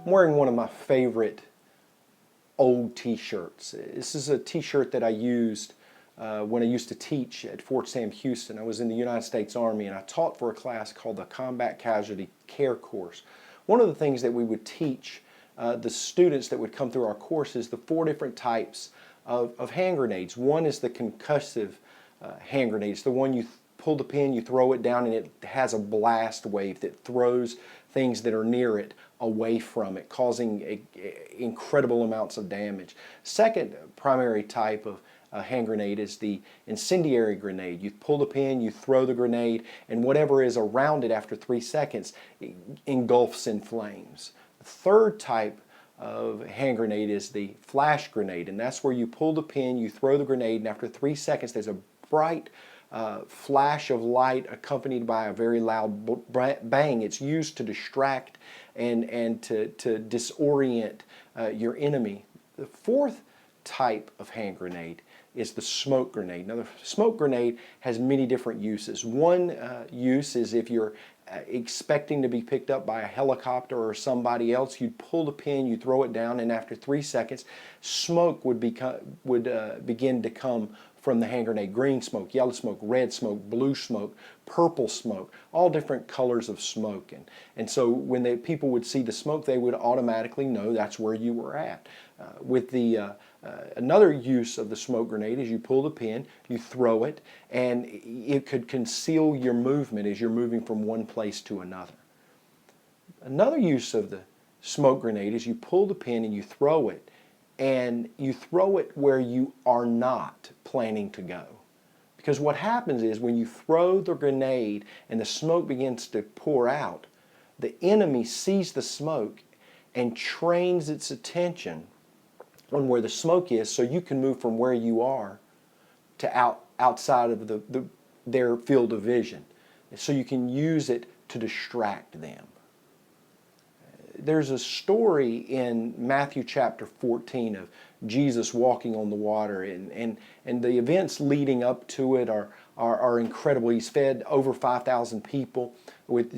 I'm wearing one of my favorite old t-shirts. This is a t-shirt that I used when I used to teach at Fort Sam Houston. I was in the United States Army and I taught for a class called the Combat Casualty Care Course. One of the things that we would teach the students that would come through our course is the 4 different types of hand grenades. One is the concussive hand grenade. It's the one you pull the pin, you throw it down, and it has a blast wave that throws things that are near it away from it, causing incredible amounts of damage. Second primary type of hand grenade is the incendiary grenade. You pull the pin, you throw the grenade, and whatever is around it after 3 seconds engulfs in flames. The third type of hand grenade is the flash grenade, and that's where you pull the pin, you throw the grenade, and after 3 seconds there's a bright flash of light accompanied by a very loud bang. It's used to distract and to disorient your enemy. The fourth type of hand grenade is the smoke grenade. Now the smoke grenade has many different uses. One use is if you're expecting to be picked up by a helicopter or somebody else, you'd pull the pin, you throw it down, and after 3 seconds smoke would begin to come from the hand grenade. Green smoke, yellow smoke, red smoke, blue smoke, purple smoke, all different colors of smoke. And so when people would see the smoke, they would automatically know that's where you were at. Another use of the smoke grenade is you pull the pin, you throw it, and it could conceal your movement as you're moving from one place to another. Another use of the smoke grenade is you pull the pin and you throw it, and you throw it where you are not planning to go. Because what happens is when you throw the grenade and the smoke begins to pour out, the enemy sees the smoke and trains its attention on where the smoke is, so you can move from where you are to outside of their field of vision. So you can use it to distract them. There's a story in Matthew chapter 14 of Jesus walking on the water, and the events leading up to it are incredible. He's fed over 5,000 people with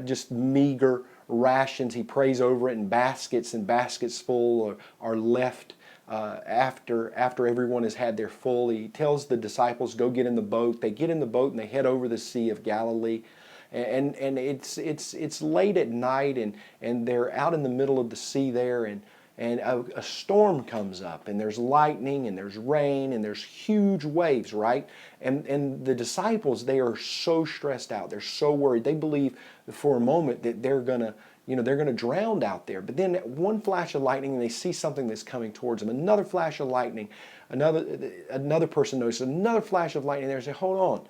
just meager rations. He prays over it, and baskets full are left after everyone has had their full. He tells the disciples, go get in the boat. They get in the boat and they head over the Sea of Galilee. And it's late at night, and they're out in the middle of the sea there, and a storm comes up, and there's lightning, and there's rain, and there's huge waves, right? And the disciples, they are so stressed out. They're so worried. They believe for a moment that they're gonna drown out there. But then one flash of lightning, and they see something that's coming towards them. Another flash of lightning. Another person notices another flash of lightning there, and say, hold on.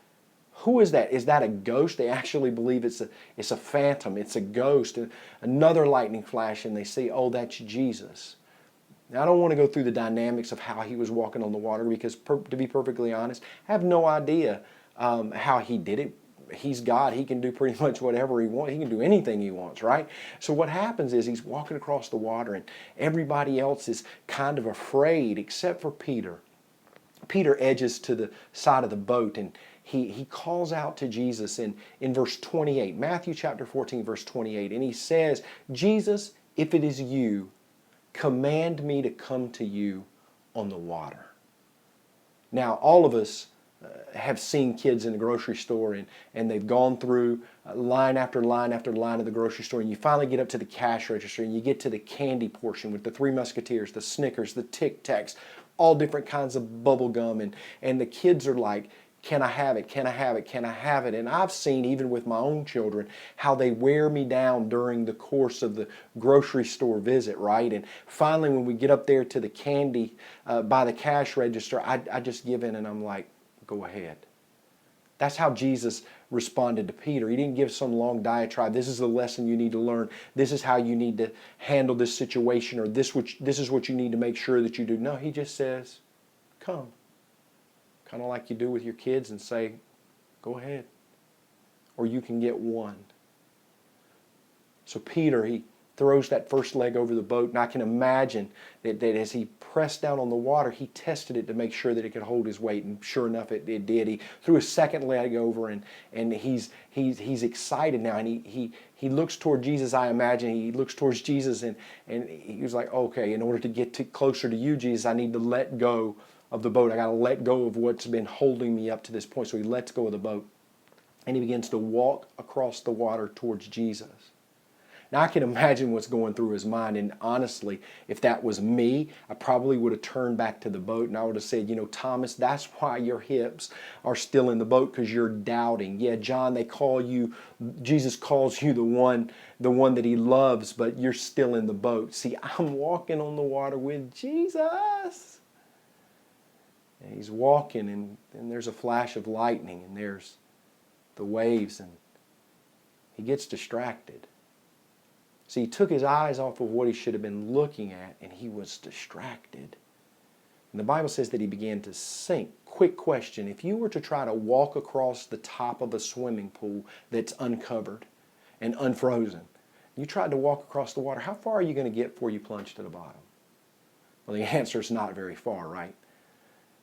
Who is that? Is that a ghost? They actually believe it's a phantom. It's a ghost. Another lightning flash, and they say, oh, that's Jesus. Now, I don't want to go through the dynamics of how he was walking on the water because, to be perfectly honest, I have no idea how he did it. He's God. He can do pretty much whatever he wants. He can do anything he wants, right? So what happens is he's walking across the water, and everybody else is kind of afraid except for Peter. Peter edges to the side of the boat, and he calls out to Jesus in verse 28, Matthew chapter 14, verse 28, and he says, Jesus, if it is you, command me to come to you on the water. Now, all of us have seen kids in the grocery store, and they've gone through line after line after line of the grocery store, and you finally get up to the cash register, and you get to the candy portion with the Three Musketeers, the Snickers, the Tic Tacs, all different kinds of bubble gum, and the kids are like, can I have it? Can I have it? Can I have it? And I've seen, even with my own children, how they wear me down during the course of the grocery store visit, right? And finally, when we get up there to the candy by the cash register, I just give in and I'm like, go ahead. That's how Jesus responded to Peter. He didn't give some long diatribe. This is the lesson you need to learn. This is how you need to handle this situation, or this is what you need to make sure that you do. No, he just says, come. Kind of like you do with your kids, and say, go ahead. Or you can get one. So Peter, he throws that first leg over the boat, and I can imagine that as he pressed down on the water, he tested it to make sure that it could hold his weight, and sure enough, it did. He threw his second leg over, and he's excited now, and he looks toward Jesus. I imagine he looks towards Jesus, and he was like, okay, in order to get closer to you, Jesus, I need to let go of the boat. I got to let go of what's been holding me up to this point. So he lets go of the boat, and he begins to walk across the water towards Jesus. Now I can imagine what's going through his mind, and honestly, if that was me, I probably would have turned back to the boat and I would have said, Thomas, that's why your hips are still in the boat, because you're doubting. Yeah, John, Jesus calls you the one that he loves, but you're still in the boat. See, I'm walking on the water with Jesus. And he's walking, and there's a flash of lightning, and there's the waves, and he gets distracted. See, he took his eyes off of what he should have been looking at, and he was distracted. And the Bible says that he began to sink. Quick question: if you were to try to walk across the top of a swimming pool that's uncovered and unfrozen, you tried to walk across the water, how far are you going to get before you plunge to the bottom? Well, the answer is not very far, right?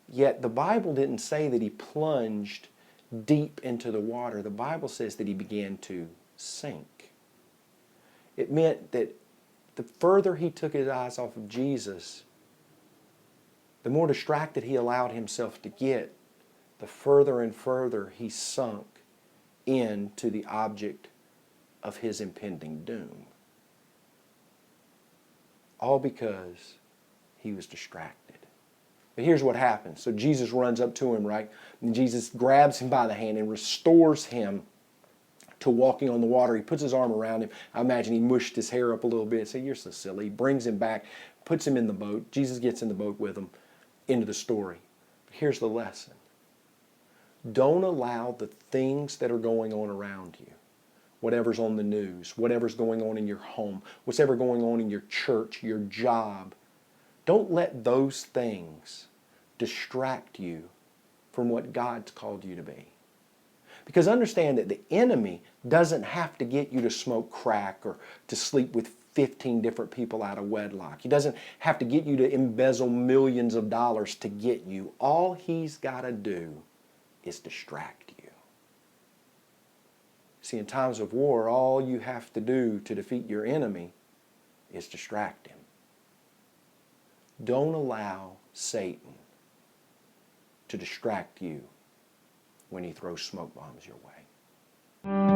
Yet the Bible didn't say that he plunged deep into the water. The Bible says that he began to sink. It meant that the further he took his eyes off of Jesus, the more distracted he allowed himself to get, the further and further he sunk into the object of his impending doom. All because he was distracted. But here's what happens. So Jesus runs up to him, right? And Jesus grabs him by the hand and restores him to walking on the water. He puts his arm around him. I imagine he mushed his hair up a little bit and said, "You're so silly." He brings him back, puts him in the boat. Jesus gets in the boat with him. Into the story. But here's the lesson. Don't allow the things that are going on around you, whatever's on the news, whatever's going on in your home, whatever going on in your church, your job, don't let those things distract you from what God's called you to be. Because understand that the enemy doesn't have to get you to smoke crack or to sleep with 15 different people out of wedlock. He doesn't have to get you to embezzle millions of dollars to get you. All he's got to do is distract you. See, in times of war, all you have to do to defeat your enemy is distract him. Don't allow Satan to distract you when he throws smoke bombs your way.